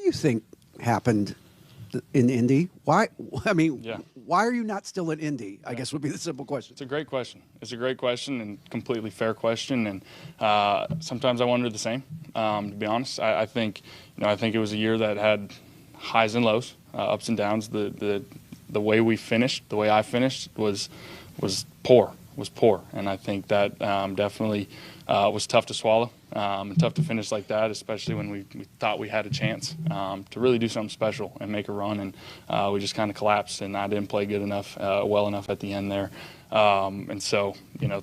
you think happened in Indy? Why? I mean, why are you not still in Indy? I guess would be the simple question. It's a great question. It's a great question and completely fair question. And sometimes I wonder the same. To be honest, I think it was a year that had highs and lows, ups and downs. The way we finished, the way I finished, was poor. And I think that definitely was tough to swallow and tough to finish like that, especially when we thought we had a chance to really do something special and make a run. And we just kind of collapsed, and I didn't play good enough, well enough at the end there. And so,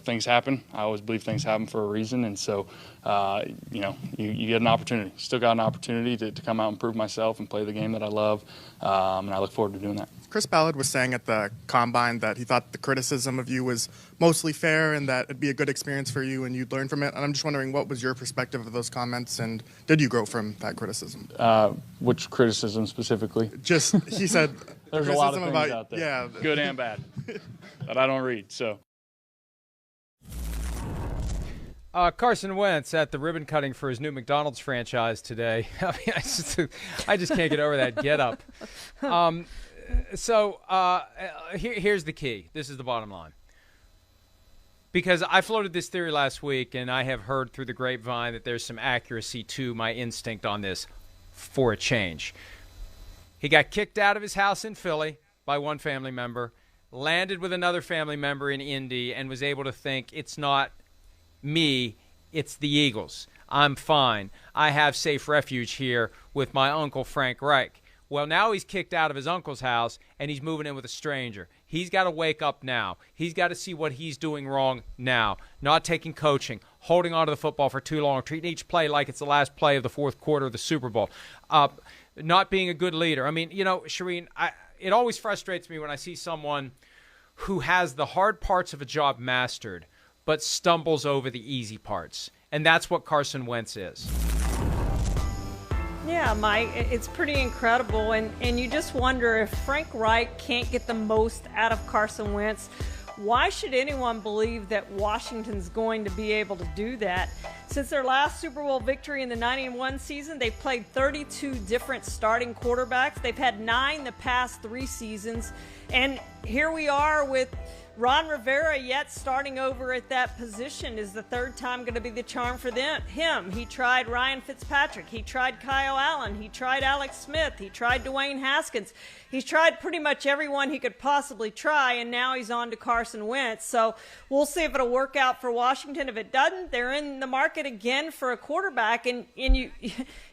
things happen. I always believe things happen for a reason. And so, you get an opportunity. Still got an opportunity to come out and prove myself and play the game that I love. And I look forward to doing that. Chris Ballard was saying at the Combine that he thought the criticism of you was mostly fair and that it'd be a good experience for you and you'd learn from it. And I'm just wondering, what was your perspective of those comments, and did you grow from that criticism? Which criticism specifically? Just, he said, there's a lot of things out there, yeah, good and bad, that I don't read. So. Carson Wentz at the ribbon cutting for his new McDonald's franchise today. I mean, I just can't get over that get up. So here's the key. This is the bottom line. Because I floated this theory last week, and I have heard through the grapevine that there's some accuracy to my instinct on this for a change. He got kicked out of his house in Philly by one family member, landed with another family member in Indy, and was able to think, it's not me, it's the Eagles. I'm fine. I have safe refuge here with my uncle Frank Reich. Well, now he's kicked out of his uncle's house, and he's moving in with a stranger. He's got to wake up now. He's got to see what he's doing wrong now. Not taking coaching, holding onto the football for too long, treating each play like it's the last play of the fourth quarter of the Super Bowl. Not being a good leader. I mean, Shireen, it always frustrates me when I see someone who has the hard parts of a job mastered but stumbles over the easy parts. And that's what Carson Wentz is. Yeah, Mike, it's pretty incredible. And you just wonder, if Frank Reich can't get the most out of Carson Wentz, why should anyone believe that Washington's going to be able to do that? Since their last Super Bowl victory in the 91 season, they've played 32 different starting quarterbacks. They've had 9 the past 3 seasons. And here we are with Ron Rivera yet starting over at that position. Is the third time going to be the charm for him? He tried Ryan Fitzpatrick. He tried Kyle Allen. He tried Alex Smith. He tried Dwayne Haskins. He's tried pretty much everyone he could possibly try, and now he's on to Carson Wentz. So we'll see if it'll work out for Washington. If it doesn't, they're in the market again for a quarterback, and you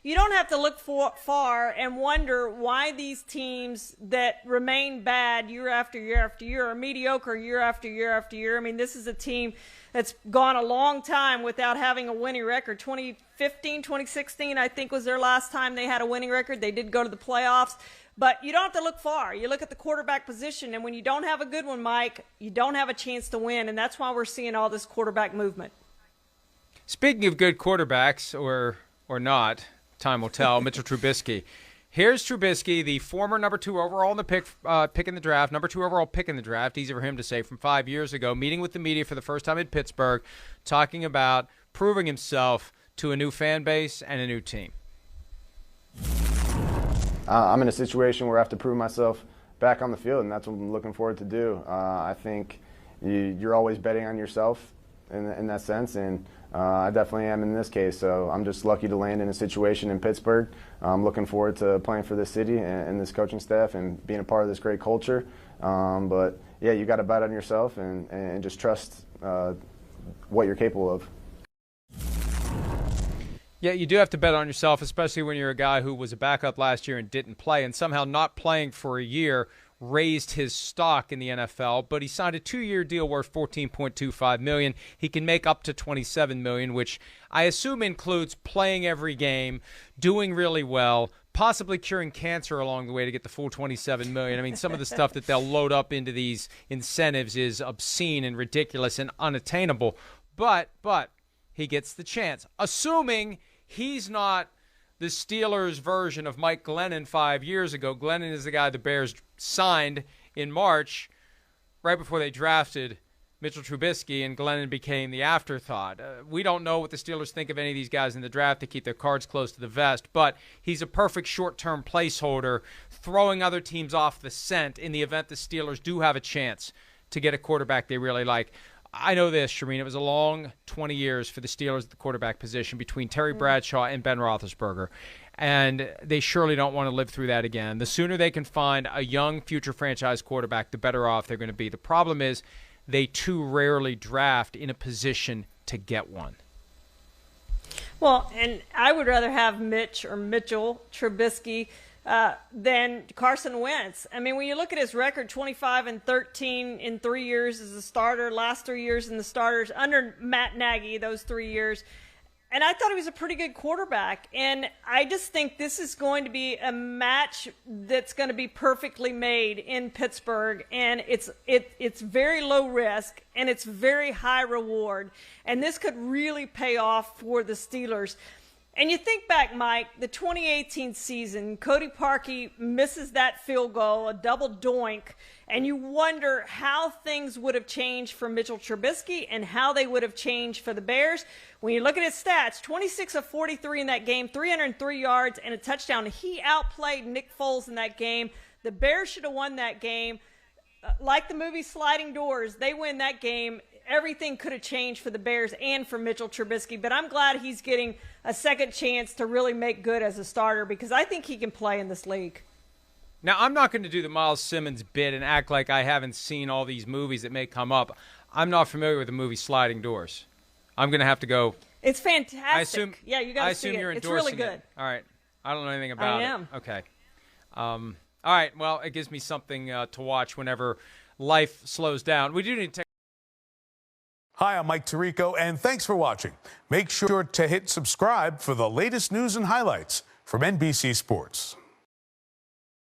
don't have to look far and wonder why these teams that remain bad year after year after year are mediocre year after year after year. I mean, this is a team that's gone a long time without having a winning record. 2015, 2016, I think, was their last time they had a winning record. They did go to the playoffs. But you don't have to look far. You look at the quarterback position, and when you don't have a good one, Mike, you don't have a chance to win, and that's why we're seeing all this quarterback movement. Speaking of good quarterbacks, or not, time will tell, Mitchell Trubisky. Here's Trubisky, the former number 2 overall in the pick in the draft, number 2 overall pick in the draft, easy for him to say, from 5 years ago, meeting with the media for the first time in Pittsburgh, talking about proving himself to a new fan base and a new team. I'm in a situation where I have to prove myself back on the field, and that's what I'm looking forward to do. I think you're always betting on yourself in that sense, and I definitely am in this case. So I'm just lucky to land in a situation in Pittsburgh. I'm looking forward to playing for this city and this coaching staff and being a part of this great culture. But, yeah, you got to bet on yourself and just trust what you're capable of. Yeah, you do have to bet on yourself, especially when you're a guy who was a backup last year and didn't play, and somehow not playing for a year raised his stock in the NFL. But he signed a 2-year deal worth $14.25 million. He can make up to $27 million, which I assume includes playing every game, doing really well, possibly curing cancer along the way to get the full $27 million. I mean, some of the stuff that they'll load up into these incentives is obscene and ridiculous and unattainable. But he gets the chance, assuming he's not the Steelers' version of Mike Glennon 5 years ago. Glennon is the guy the Bears signed in March, right before they drafted Mitchell Trubisky, and Glennon became the afterthought. We don't know what the Steelers think of any of these guys in the draft. They keep their cards close to the vest, but he's a perfect short-term placeholder, throwing other teams off the scent in the event the Steelers do have a chance to get a quarterback they really like. I know this, Shireen. It was a long 20 years for the Steelers at the quarterback position between Terry Bradshaw and Ben Roethlisberger, and they surely don't want to live through that again. The sooner they can find a young future franchise quarterback, the better off they're going to be. The problem is they too rarely draft in a position to get one. Well, and I would rather have Mitchell Trubisky than Carson Wentz. I mean, when you look at his record, 25-13 in 3 years as a starter, last 3 years in the starters under Matt Nagy, those 3 years. And I thought he was a pretty good quarterback. And I just think this is going to be a match that's going to be perfectly made in Pittsburgh. And it's very low risk and it's very high reward. And this could really pay off for the Steelers. And you think back, Mike, the 2018 season, Cody Parkey misses that field goal, a double doink, and you wonder how things would have changed for Mitchell Trubisky and how they would have changed for the Bears. When you look at his stats, 26 of 43 in that game, 303 yards and a touchdown. He outplayed Nick Foles in that game. The Bears should have won that game. Like the movie Sliding Doors, they win that game. Everything could have changed for the Bears and for Mitchell Trubisky, but I'm glad he's getting a second chance to really make good as a starter because I think he can play in this league. Now, I'm not going to do the Miles Simmons bit and act like I haven't seen all these movies that may come up. I'm not familiar with the movie Sliding Doors. I'm going to have to go. It's fantastic. I assume, yeah, you got to see it. You're It's really good. It. All right. I don't know anything about I am. it. Okay. All right. Well, it gives me something to watch whenever life slows down. We do need to take. Hi, I'm Mike Tirico, and thanks for watching. Make sure to hit subscribe for the latest news and highlights from NBC Sports.